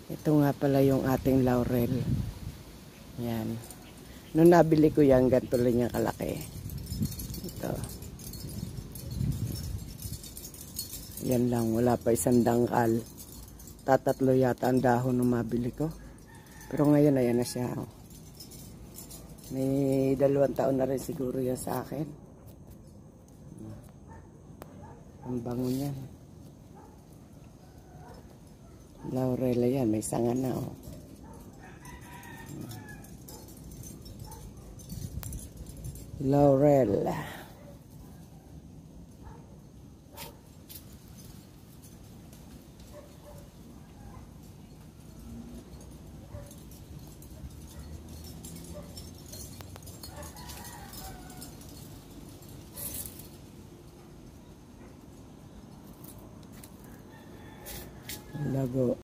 Ito nga pala yung ating laurel. Yan. Nung nabili ko yan, ganito lang yung kalaki. Ito. Yan lang, wala pa isang dangkal. Tatatlo yata ang dahon nung mabili ko. Pero ngayon, ayan na siya. May 2 taon na rin siguro yan sa akin. Ang bango niya. Laurel yan, may sanga na oh. Laurel. Lago.